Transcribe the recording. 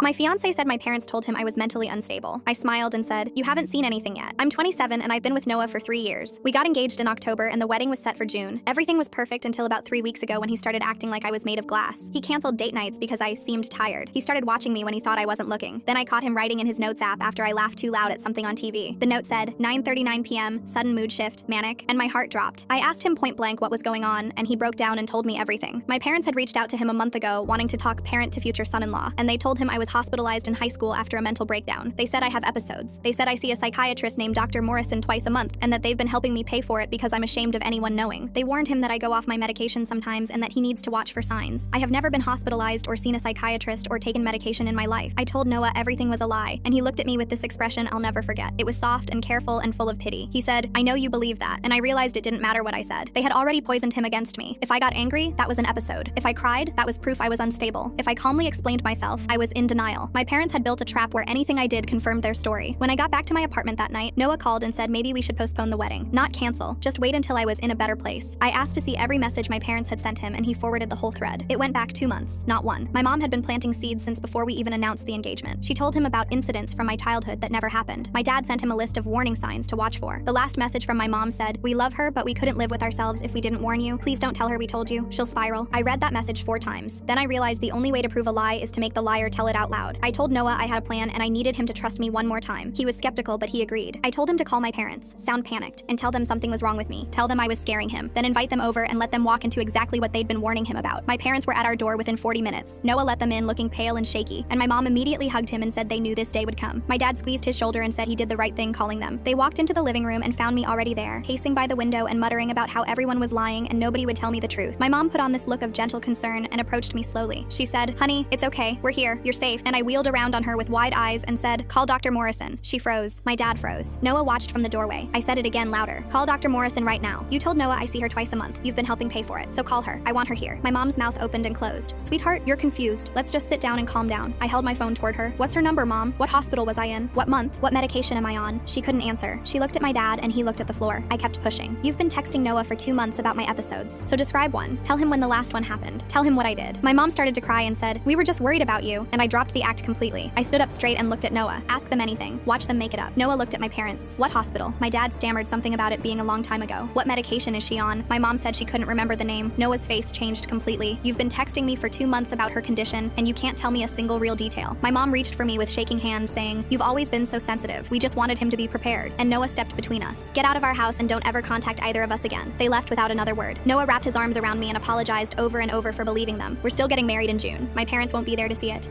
My fiancé said my parents told him I was mentally unstable. I smiled and said, "You haven't seen anything yet. I'm 27 and I've been with Noah for 3 years. We got engaged in October and the wedding was set for June. Everything was perfect until about 3 weeks ago when he started acting like I was made of glass. He canceled date nights because I seemed tired. He started watching me when he thought I wasn't looking. Then I caught him writing in his notes app after I laughed too loud at something on TV. The note said, 9:39 p.m., sudden mood shift, manic, and my heart dropped. I asked him point blank what was going on and he broke down and told me everything. My parents had reached out to him a month ago wanting to talk parent to future son-in-law, and they told him I was hospitalized in high school after a mental breakdown. They said I have episodes. They said I see a psychiatrist named Dr. Morrison twice a month and that they've been helping me pay for it because I'm ashamed of anyone knowing. They warned him that I go off my medication sometimes and that he needs to watch for signs. I have never been hospitalized or seen a psychiatrist or taken medication in my life. I told Noah everything was a lie, and he looked at me with this expression I'll never forget. It was soft and careful and full of pity. He said, "I know you believe that," and I realized it didn't matter what I said. They had already poisoned him against me. If I got angry, that was an episode. If I cried, that was proof I was unstable. If I calmly explained myself, I was in denial. My parents had built a trap where anything I did confirmed their story. When I got back to my apartment that night, Noah called and said maybe we should postpone the wedding. Not cancel, just wait until I was in a better place. I asked to see every message my parents had sent him and he forwarded the whole thread. It went back 2 months, not one. My mom had been planting seeds since before we even announced the engagement. She told him about incidents from my childhood that never happened. My dad sent him a list of warning signs to watch for. The last message from my mom said, "We love her, but we couldn't live with ourselves if we didn't warn you. Please don't tell her we told you. She'll spiral." I read that message 4 times. Then I realized the only way to prove a lie is to make the liar tell it out loud. I told Noah I had a plan and I needed him to trust me one more time. He was skeptical, but he agreed. I told him to call my parents, sound panicked, and tell them something was wrong with me. Tell them I was scaring him, then invite them over and let them walk into exactly what they'd been warning him about. My parents were at our door within 40 minutes. Noah let them in looking pale and shaky, and my mom immediately hugged him and said they knew this day would come. My dad squeezed his shoulder and said he did the right thing calling them. They walked into the living room and found me already there, pacing by the window and muttering about how everyone was lying and nobody would tell me the truth. My mom put on this look of gentle concern and approached me slowly. She said, "Honey, it's okay. We're here. You're safe." And I wheeled around on her with wide eyes and said, "Call Dr. Morrison." She froze. My dad froze. Noah watched from the doorway. I said it again louder. "Call Dr. Morrison right now. You told Noah I see her twice a month. You've been helping pay for it. So call her. I want her here." My mom's mouth opened and closed. "Sweetheart, you're confused. Let's just sit down and calm down." I held my phone toward her. "What's her number, Mom? What hospital was I in? What month? What medication am I on?" She couldn't answer. She looked at my dad and he looked at the floor. I kept pushing. "You've been texting Noah for 2 months about my episodes. So describe one. Tell him when the last one happened. Tell him what I did." My mom started to cry and said, "We were just worried about you," and I dropped the act completely. I stood up straight and looked at Noah. "Ask them anything. Watch them make it up." Noah looked at my parents. "What hospital?" My dad stammered something about it being a long time ago. "What medication is she on?" My mom said she couldn't remember the name. Noah's face changed completely. "You've been texting me for 2 months about her condition, and you can't tell me a single real detail." My mom reached for me with shaking hands, saying, "You've always been so sensitive. We just wanted him to be prepared." And Noah stepped between us. "Get out of our house and don't ever contact either of us again." They left without another word. Noah wrapped his arms around me and apologized over and over for believing them. We're still getting married in June. My parents won't be there to see it.